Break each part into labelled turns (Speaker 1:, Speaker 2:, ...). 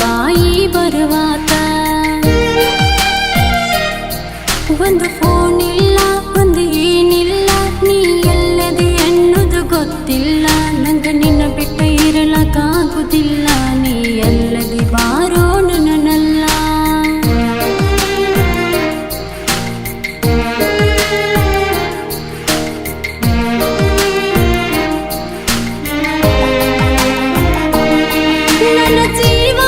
Speaker 1: ಬಾಯಿ ಬರುವಾತ. ಒಂದು ಫೋನ್ ಇಲ್ಲ, ಒಂದು ಏನಿಲ್ಲ, ನೀ ಎಲ್ಲದೆ ಅನ್ನೋದು ಗೊತ್ತಿಲ್ಲ. ನಂಗ ನಿನ್ನ ಬಿಟ್ಟ ಇರಲಕ್ಕಾಗುದಿಲ್ಲ, ನೀ ಎಲ್ಲದೆ ಬಾರೋ ನನ್ನಲ್ಲ. ನನ್ನ ಜೀವ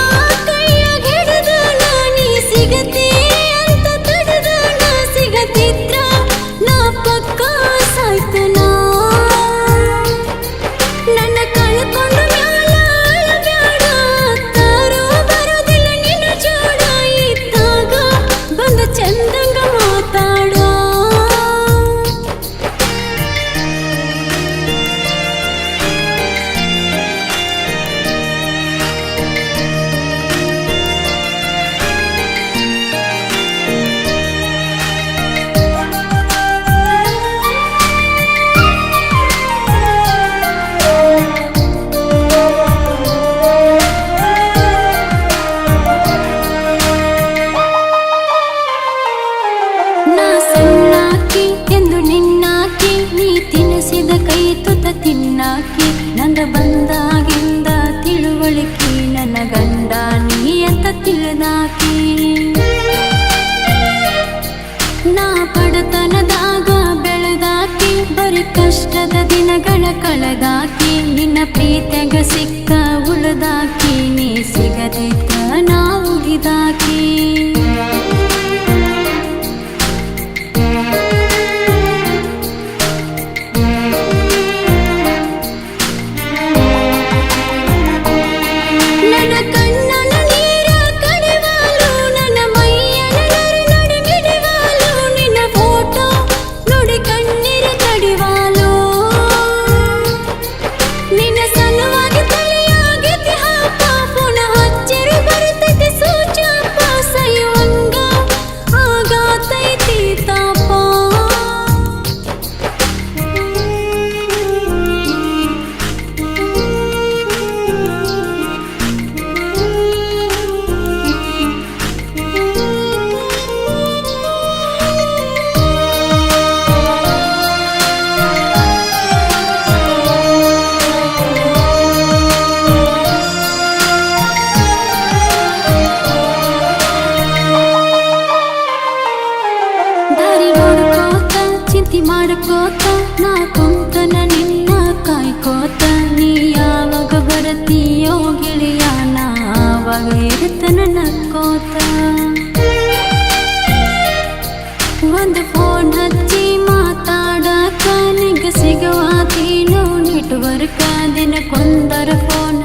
Speaker 1: ಕೈಯಾಗ ಹಿಡಿದ ನೀ ಸಿಗತಿ ಅಂತ ತಡೆದ, ನಾ ಸಿಗತಿದ್ರ ನಾ ಪಕ್ಕ ಸಾಯ್ತನ. ನನ್ನ ಕಳ್ಕೊಂಡು ಮ್ಯಾಲ ಅಳಬ್ಯಾಡ, ತಾರೋ ಬರೋದಿಲ್ಲ ನಿನ್ನ ಜೋಡ. ಇದ್ದಾಗ ಬಂದ ಚಂದಂಗ ಮಾತಾಡ. ನಾ ಸಣ್ಣಾಕಿ ಎಂದು ನಿನ್ನಾಕಿ, ನೀ ತಿನ್ನಿಸಿದ ಕೈ ತುತ್ತ ತಿನ್ನಾಕಿ. ನಂದ ಬಂದಾಗಿಂದ ತಿಳುವಳಿಕೆ, ನನ್ನ ಗಂಡ ನೀ ಅಂತ ತಿಳಿದಾಕಿ. ನಾ ಬಡತನದಾಗ ಬೆಳೆದಾಕಿ, ಬರೀ ಕಷ್ಟದ ದಿನಗಳ ಕಳೆದಾಕಿ. ನಿನ್ನ ಪ್ರೀತಿಯಾಗ ಸಿಕ್ಕ ಉಳಿದಾಕಿ, ನೀ ಸಿಗದಿದ್ದ ನಾ ಉಗಿದಾಕಿ. ನನ್ನ ಕಣ್ಣನ ನೀರ ಕಡಿವಾಲು, ನನ್ನ ಮೈಯನ ನಡು ಮಿಡಿವಾಲು. ನಿನ್ನ ಫೋಟೋ ನೋಡಿ ಕಣ್ಣೀರ ಕಡಿವಾಲು. ನಿನ್ನ ಸಲುವಾಗಿ ತಲೆಯಾಗಿತಿ ಹಾಪ, ಪುನಃ ಹಚ್ಚಿರು ಬರ್ತೈತಿ ಸೂಚಾಪ. ಸೈವಂಗ ಆಗತೈತಿ ತಾಪ. ದಾರಿ ನೋಡ್ಕೋತ ಚಿಂತೆ ಮಾಡ್ಕೋತ, ನಾ ಕುಂತನ ನಿನ್ನ ಕಾಯ್ಕೋತ. ನೀ ಯಾವಾಗ ಬರತೀಯೋ ಗೆಳೆಯ, ನಾ ಆವಾಗ ಇರುತ್ತನ ನಕ್ಕೋತ. ಒಂದು ಫೋನ್ ಹಚ್ಚಿ ಮಾತಾಡಕ, ನಿಂಗ ಸಿಗುವಾತೀನೋ ನೆಟ್ವರ್ಕ. ದಿನಕ್ಕೊಂದರ ಫೋನ್